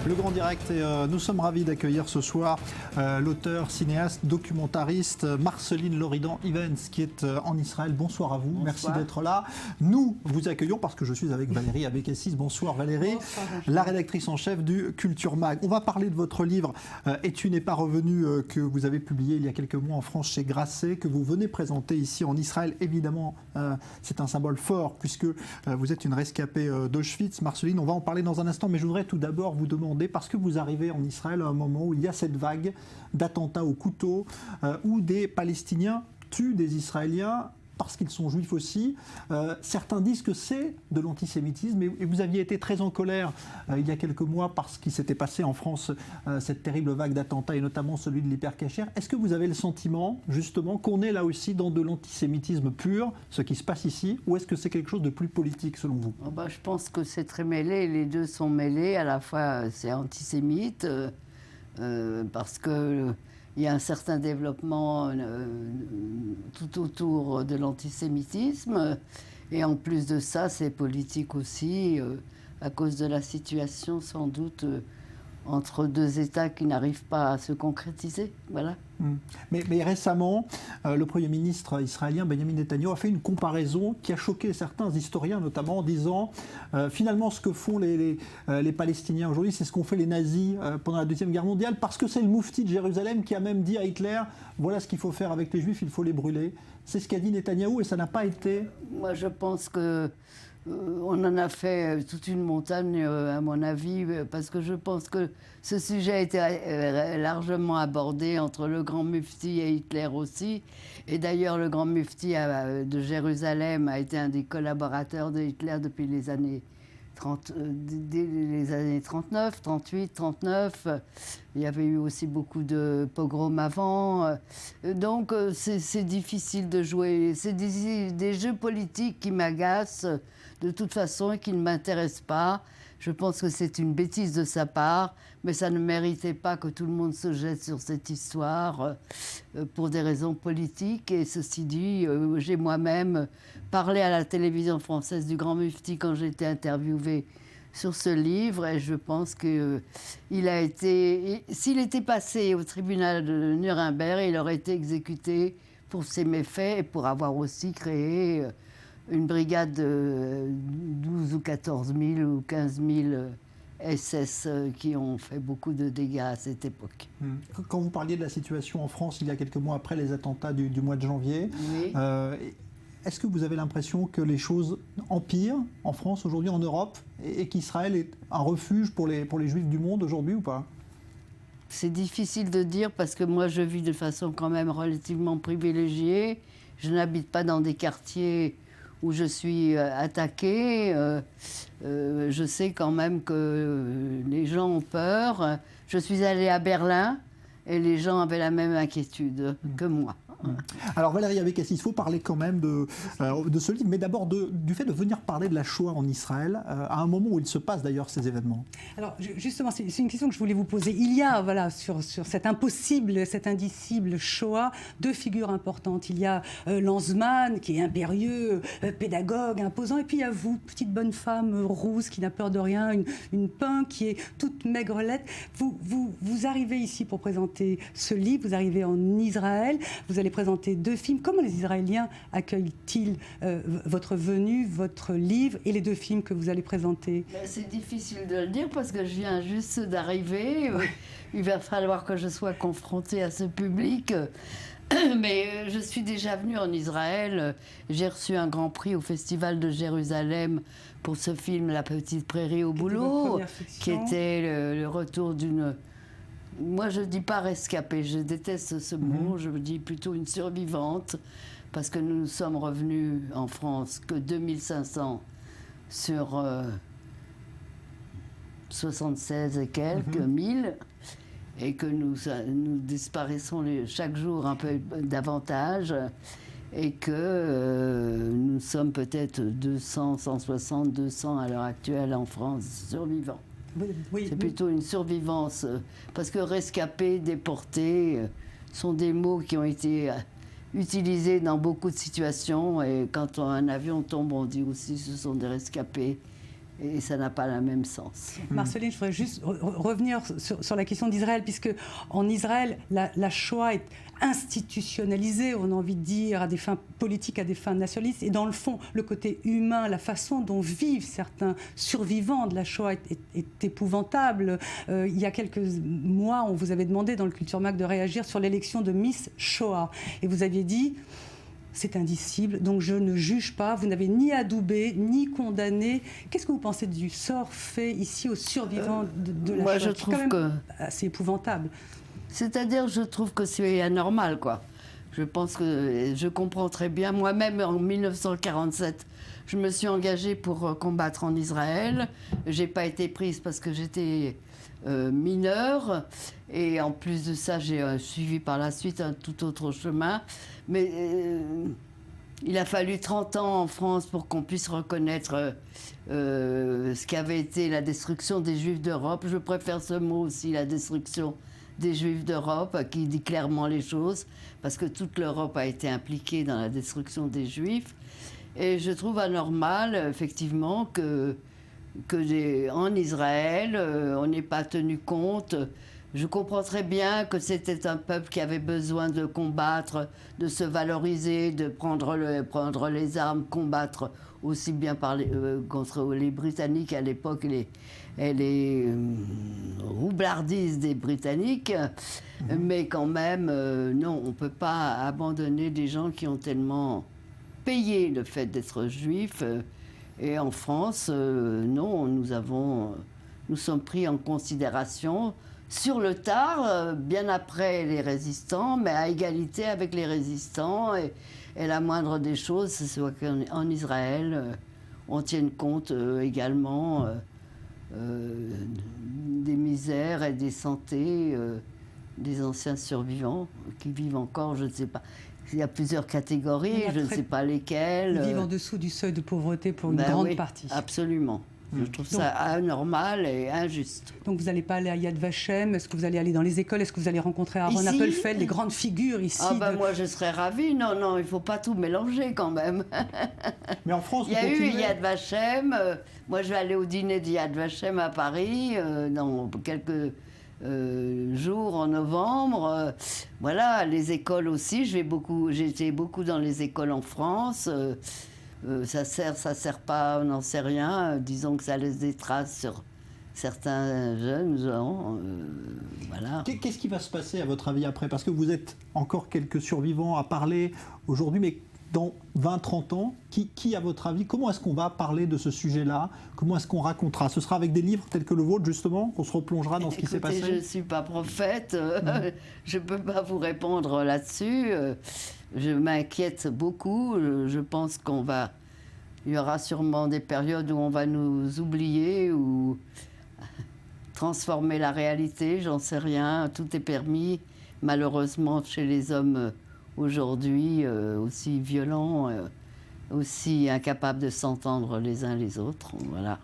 Le Grand Direct, et nous sommes ravis d'accueillir ce soir l'auteur, cinéaste, documentariste Marceline Loridan-Ivens qui est en Israël. Bonsoir à vous, bonsoir. Merci d'être là. Nous vous accueillons parce que je suis avec Valérie Abékassis. Bonsoir Valérie, bonsoir, la rédactrice en chef du Culture Mag. On va parler de votre livre Et tu n'es pas revenu que vous avez publié il y a quelques mois en France chez Grasset, que vous venez présenter ici en Israël. Évidemment, c'est un symbole fort puisque vous êtes une rescapée d'Auschwitz. Marceline, on va en parler dans un instant, mais je voudrais tout d'abord vous demander, parce que vous arrivez en Israël à un moment où il y a cette vague d'attentats au couteau, où des Palestiniens tuent des Israéliens parce qu'ils sont juifs aussi. Certains disent que c'est de l'antisémitisme, et vous aviez été très en colère il y a quelques mois parce qu'il s'était passé en France cette terrible vague d'attentats, et notamment celui de l'Hypercacher. Est-ce que vous avez le sentiment, justement, qu'on est là aussi dans de l'antisémitisme pur, ce qui se passe ici, ou est-ce que c'est quelque chose de plus politique, selon vous ? Je pense que c'est très mêlé, les deux sont mêlés. À la fois, c'est antisémite, parce que il y a un certain développement tout autour de l'antisémitisme. Et en plus de ça, c'est politique aussi, à cause de la situation, sans doute, entre deux États qui n'arrivent pas à se concrétiser. Voilà. Mais récemment, le Premier ministre israélien Benjamin Netanyahu a fait une comparaison qui a choqué certains historiens, notamment en disant finalement ce que font les Palestiniens aujourd'hui, c'est ce qu'ont fait les nazis pendant la Deuxième Guerre mondiale, parce que c'est le moufti de Jérusalem qui a même dit à Hitler voilà ce qu'il faut faire avec les Juifs, il faut les brûler. C'est ce qu'a dit Netanyahou, et ça n'a pas été... Moi, je pense que on en a fait toute une montagne, à mon avis, parce que je pense que ce sujet a été largement abordé entre le grand mufti et Hitler aussi. Et d'ailleurs, le grand mufti de Jérusalem a été un des collaborateurs de Hitler depuis les années 39, 38, 39. Il y avait eu aussi beaucoup de pogroms avant. Donc, c'est difficile de jouer. C'est des jeux politiques qui m'agacent de toute façon et qui ne m'intéressent pas. Je pense que c'est une bêtise de sa part, mais ça ne méritait pas que tout le monde se jette sur cette histoire pour des raisons politiques. Et ceci dit, j'ai moi-même parlé à la télévision française du Grand Mufti quand j'ai été interviewée sur ce livre, et je pense qu'il a été... S'il était passé au tribunal de Nuremberg, il aurait été exécuté pour ses méfaits et pour avoir aussi créé une brigade de 12 ou 14 000 ou 15 000 SS qui ont fait beaucoup de dégâts à cette époque. Quand vous parliez de la situation en France il y a quelques mois après les attentats du mois de janvier, oui. Est-ce que vous avez l'impression que les choses empirent en France aujourd'hui, en Europe, et qu'Israël est un refuge pour les Juifs du monde aujourd'hui ou pas ? C'est difficile de dire parce que moi je vis de façon quand même relativement privilégiée. Je n'habite pas dans des quartiers où je suis attaquée. Je sais quand même que les gens ont peur. Je suis allée à Berlin et les gens avaient la même inquiétude que moi. Alors Valérie Abékassis, il faut parler quand même de ce livre, mais d'abord du fait de venir parler de la Shoah en Israël, à un moment où il se passe d'ailleurs ces événements. Alors justement, c'est une question que je voulais vous poser. Il y a, voilà, sur cette impossible, cette indicible Shoah, deux figures importantes. Il y a Lanzmann, qui est impérieux, pédagogue, imposant, et puis il y a vous, petite bonne femme rousse qui n'a peur de rien, une punk qui est toute maigrelette. Vous arrivez ici pour présenter ce livre, vous arrivez en Israël, vous allez présenter deux films. Comment les Israéliens accueillent-ils votre venue, votre livre et les deux films que vous allez présenter ? C'est difficile de le dire parce que je viens juste d'arriver. Il va falloir que je sois confrontée à ce public. Mais je suis déjà venue en Israël. J'ai reçu un grand prix au Festival de Jérusalem pour ce film La Petite Prairie au boulot, qui était le retour d'une... Moi, je ne dis pas rescapée, je déteste ce mot, je dis plutôt une survivante, parce que nous sommes revenus en France que 2500 sur 76 et quelques mille, et que nous disparaissons chaque jour un peu davantage, et que nous sommes peut-être 200, 160, 200 à l'heure actuelle en France survivants. C'est plutôt une survivance, parce que rescapé, déporté sont des mots qui ont été utilisés dans beaucoup de situations, et quand un avion tombe, on dit aussi ce sont des rescapés et ça n'a pas le même sens. Marceline, je voudrais juste revenir sur la question d'Israël, puisque en Israël, la Shoah est institutionnalisée, on a envie de dire, à des fins politiques, à des fins nationalistes. Et dans le fond, le côté humain, la façon dont vivent certains survivants de la Shoah est épouvantable. Il y a quelques mois, on vous avait demandé dans le Culture Mag de réagir sur l'élection de Miss Shoah. Et vous aviez dit... C'est indicible, donc je ne juge pas. Vous n'avez ni adoubé, ni condamné. Qu'est-ce que vous pensez du sort fait ici aux survivants de la Shoah? Moi, je trouve que c'est épouvantable. C'est-à-dire, je trouve que c'est anormal, quoi. Je pense que je comprends très bien. Moi-même, en 1947, je me suis engagée pour combattre en Israël. J'ai pas été prise parce que j'étais mineure. Et en plus de ça, j'ai suivi par la suite un tout autre chemin. Mais il a fallu 30 ans en France pour qu'on puisse reconnaître ce qu'avait été la destruction des Juifs d'Europe. Je préfère ce mot aussi, la destruction des Juifs d'Europe, qui dit clairement les choses, parce que toute l'Europe a été impliquée dans la destruction des Juifs. Et je trouve anormal, effectivement, en Israël, on n'ait pas tenu compte. Je comprends très bien que c'était un peuple qui avait besoin de combattre, de se valoriser, de prendre les armes, combattre aussi bien contre les Britanniques à l'époque, les roublardises des Britanniques. Mais quand même, non, on ne peut pas abandonner des gens qui ont tellement payé le fait d'être juifs. Et en France, non, nous sommes pris en considération sur le tard, bien après les résistants, mais à égalité avec les résistants. Et la moindre des choses, c'est qu'en Israël, on tienne compte également des misères et des santé des anciens survivants qui vivent encore, je ne sais pas. Il y a plusieurs catégories, je ne sais pas lesquelles. Ils vivent en dessous du seuil de pauvreté pour une grande partie. Absolument. Je trouve ça anormal et injuste. Donc vous n'allez pas aller à Yad Vashem? Est-ce que vous allez aller dans les écoles? Est-ce que vous allez rencontrer Aaron Appelfeld, les grandes figures ici? Moi je serais ravie. Non, il ne faut pas tout mélanger quand même. Mais en France, il y a eu Yad Vashem. Moi je vais aller au dîner de Yad Vashem à Paris dans quelques jours en novembre. Voilà, les écoles aussi. J'étais beaucoup dans les écoles en France. Ça sert pas, on n'en sait rien. Disons que ça laisse des traces sur certains jeunes gens. Voilà. Qu'est-ce qui va se passer à votre avis après? Parce que vous êtes encore quelques survivants à parler aujourd'hui, mais dans 20-30 ans, qui à votre avis, comment est-ce qu'on va parler de ce sujet-là? Comment est-ce qu'on racontera? Ce sera avec des livres tels que le vôtre, justement, qu'on se replongera dans ce qui s'est passé? Je ne suis pas prophète, je ne peux pas vous répondre là-dessus. Je m'inquiète beaucoup. Je pense il y aura sûrement des périodes où on va nous oublier ou transformer la réalité, j'en sais rien. Tout est permis, malheureusement, chez les hommes aujourd'hui, aussi violents, aussi incapables de s'entendre les uns les autres. Voilà.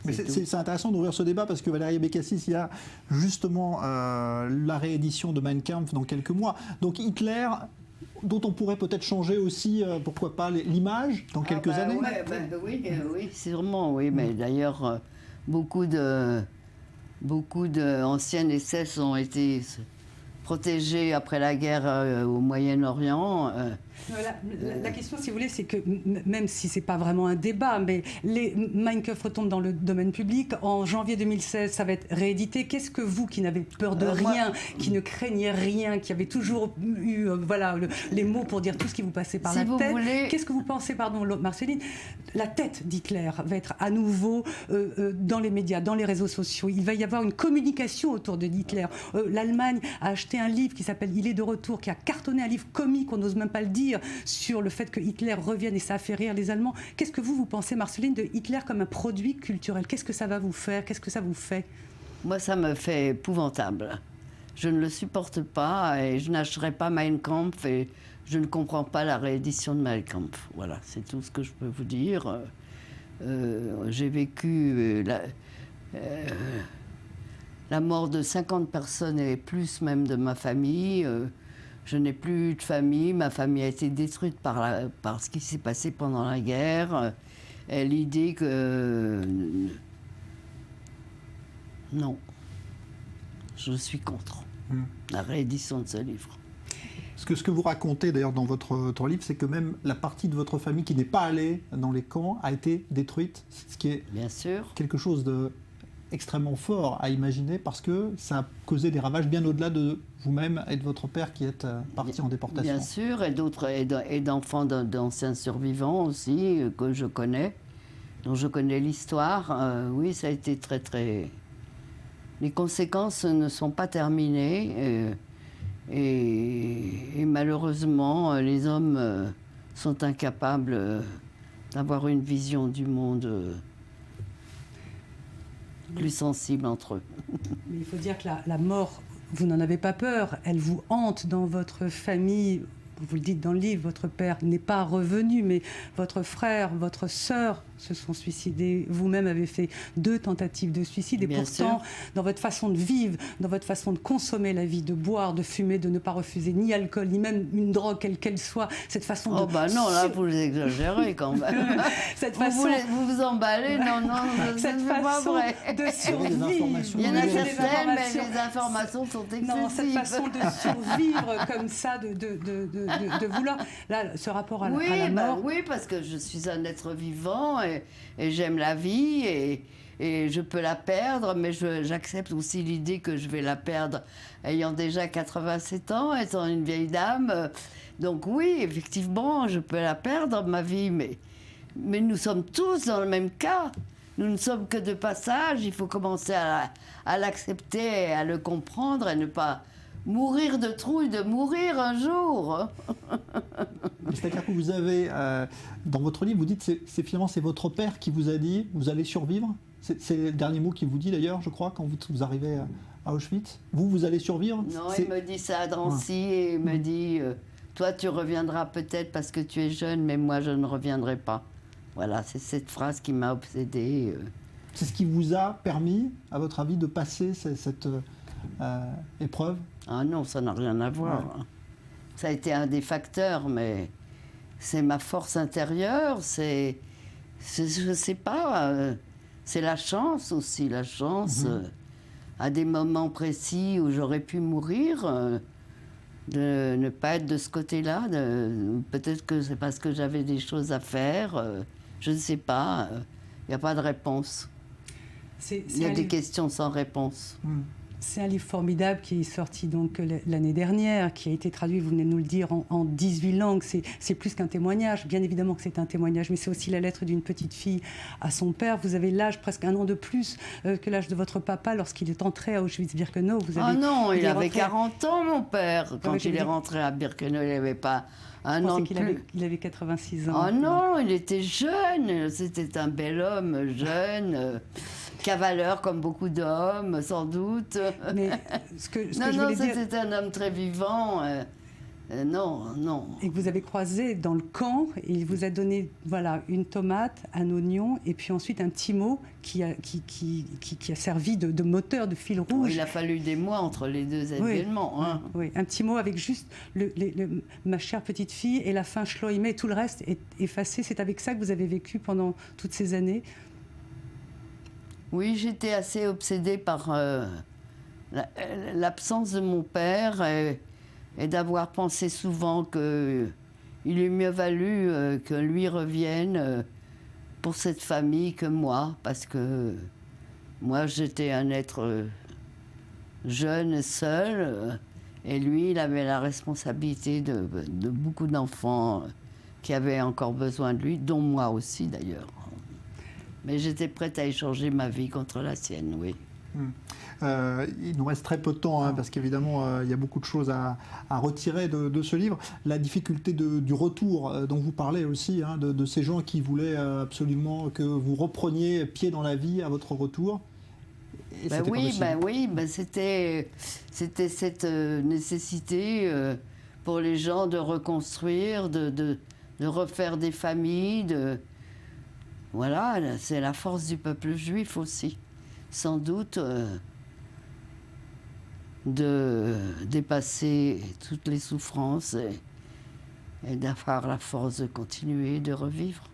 Mais c'est intéressant d'ouvrir ce débat parce que Valérie Abécassis, il y a justement la réédition de Mein Kampf dans quelques mois. Donc Hitler, dont on pourrait peut-être changer aussi, pourquoi pas, l'image dans quelques années. Oui, sûrement, oui. Mais d'ailleurs, beaucoup d'anciennes SS ont été protégés après la guerre au Moyen-Orient. La question, si vous voulez, c'est que même si ce n'est pas vraiment un débat, mais Mein Kampf retombe dans le domaine public. En janvier 2016, ça va être réédité. Qu'est-ce que vous, qui n'avez peur de rien, qui ne craignez rien, qui avez toujours eu les mots pour dire tout ce qui vous passait par la tête, qu'est-ce que vous pensez, Marceline, la tête d'Hitler va être à nouveau dans les médias, dans les réseaux sociaux. Il va y avoir une communication autour de Hitler. L'Allemagne a acheté un livre qui s'appelle « Il est de retour », qui a cartonné, un livre comique, on n'ose même pas le dire, sur le fait que Hitler revienne, et ça a fait rire les Allemands. Qu'est-ce que vous pensez, Marceline, de Hitler comme un produit culturel? Qu'est-ce que ça va vous faire? Qu'est-ce que ça vous fait? Moi, ça me fait épouvantable. Je ne le supporte pas et je n'achèterai pas Mein Kampf et je ne comprends pas la réédition de Mein Kampf. Voilà, c'est tout ce que je peux vous dire. J'ai vécu la mort de 50 personnes et plus même de ma famille. Je n'ai plus de famille. Ma famille a été détruite par ce qui s'est passé pendant la guerre. Et l'idée que... non, je suis contre la réédition de ce livre. Ce que vous racontez d'ailleurs dans votre livre, c'est que même la partie de votre famille qui n'est pas allée dans les camps a été détruite, ce qui est bien sûr quelque chose de extrêmement fort à imaginer parce que ça a causé des ravages bien au-delà de vous-même et de votre père qui êtes partis en déportation. Bien sûr, et d'enfants d'anciens survivants aussi que je connais, dont je connais l'histoire. Oui, ça a été très très... Les conséquences ne sont pas terminées et malheureusement les hommes sont incapables d'avoir une vision du monde plus sensible entre eux. Mais il faut dire que la mort, vous n'en avez pas peur, elle vous hante dans votre famille. Vous le dites dans le livre, votre père n'est pas revenu, mais votre frère, votre sœur se sont suicidés. Vous-même avez fait 2 tentatives de suicide. Et bien pourtant, sûr, dans votre façon de vivre, dans votre façon de consommer la vie, de boire, de fumer, de ne pas refuser ni alcool, ni même une drogue, quelle qu'elle soit, cette façon de... Oh bah non, là, vous exagérez quand même. Cette vous, façon... vous emballez, non, cette c'est pas façon vrai. de survivre. Il y en a Des certaines, mais informations. les informations sont excessives. Non, cette façon de survivre comme ça, de vouloir... Là, ce rapport à la mort... Oui, parce que je suis un être vivant et j'aime la vie et je peux la perdre, mais j'accepte aussi l'idée que je vais la perdre ayant déjà 87 ans, étant une vieille dame. Donc oui, effectivement, je peux la perdre, ma vie, mais nous sommes tous dans le même cas. Nous ne sommes que de passage, il faut commencer à l'accepter, à le comprendre et ne pas mourir de trouille de mourir un jour. C'est-à-dire que vous avez, dans votre livre, vous dites que finalement c'est votre père qui vous a dit vous allez survivre. C'est le dernier mot qu'il vous dit d'ailleurs, je crois, quand vous arrivez à Auschwitz. Vous allez survivre. Non, il me dit ça à Drancy et il me dit toi tu reviendras peut-être parce que tu es jeune, mais moi je ne reviendrai pas. Voilà, c'est cette phrase qui m'a obsédée. C'est ce qui vous a permis, à votre avis, de passer cette épreuve? Ah non, ça n'a rien à voir. Ouais. Ça a été un des facteurs, mais c'est ma force intérieure, je sais pas, c'est la chance aussi, la chance à des moments précis où j'aurais pu mourir, de ne pas être de ce côté-là. Peut-être que c'est parce que j'avais des choses à faire, je ne sais pas, il n'y a pas de réponse. Il y a des questions sans réponse. C'est un livre formidable qui est sorti donc l'année dernière, qui a été traduit, vous venez de nous le dire, en 18 langues. C'est plus qu'un témoignage. Bien évidemment que c'est un témoignage, mais c'est aussi la lettre d'une petite fille à son père. Vous avez l'âge, presque 1 an de plus que l'âge de votre papa lorsqu'il est entré à Auschwitz-Birkenau. Ah non, il avait 40 ans, mon père. Quand il est rentré à Birkenau, il n'avait pas un an de plus. Il avait 86 ans. Ah non, il était jeune. C'était un bel homme, jeune. Cavaleur comme beaucoup d'hommes, sans doute. Mais c'était un homme très vivant. Non. Et que vous avez croisé dans le camp, et il vous a donné une tomate, un oignon, et puis ensuite un petit mot qui a servi de moteur, de fil rouge. Il a fallu des mois entre les 2 événements. Hein. Oui, un petit mot avec juste ma chère petite fille, et la fin Shloimeh, et tout le reste est effacé. C'est avec ça que vous avez vécu pendant toutes ces années? Oui, j'étais assez obsédée par l'absence de mon père et d'avoir pensé souvent qu'il eût mieux valu que lui revienne pour cette famille que moi, parce que moi j'étais un être jeune, seul, et lui il avait la responsabilité de beaucoup d'enfants qui avaient encore besoin de lui, dont moi aussi d'ailleurs. Mais j'étais prête à échanger ma vie contre la sienne, oui. Il nous reste très peu de temps, parce qu'évidemment, il y a beaucoup de choses à retirer de ce livre. La difficulté du retour dont vous parlez aussi, de ces gens qui voulaient absolument que vous repreniez pied dans la vie à votre retour. C'était cette nécessité pour les gens de reconstruire, de refaire des familles, Voilà, c'est la force du peuple juif aussi, sans doute, de dépasser toutes les souffrances et d'avoir la force de continuer, de revivre.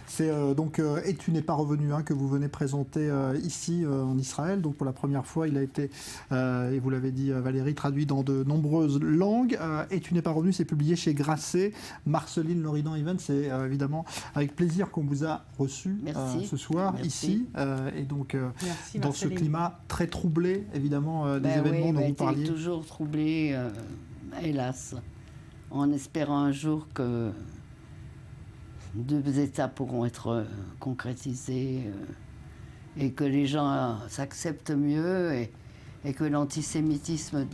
C'est donc Et tu n'es pas revenu, que vous venez présenter ici en Israël. Donc pour la première fois, il a été, et vous l'avez dit Valérie, traduit dans de nombreuses langues. Et tu n'es pas revenu, c'est publié chez Grasset. Marceline Loridan-Ivens, c'est évidemment avec plaisir qu'on vous a reçu ce soir ici. Et donc Merci, dans ce climat très troublé, évidemment, des événements dont vous parliez. Toujours troublé, hélas, en espérant un jour que 2 États pourront être concrétisés et que les gens s'acceptent mieux et que l'antisémitisme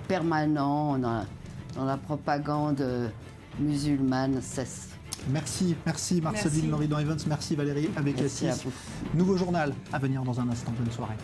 permanent dans la propagande musulmane cesse. Merci Marceline Loridan-Ivens, merci Valérie Abécassis. Merci à vous. Nouveau journal à venir dans un instant. Bonne soirée.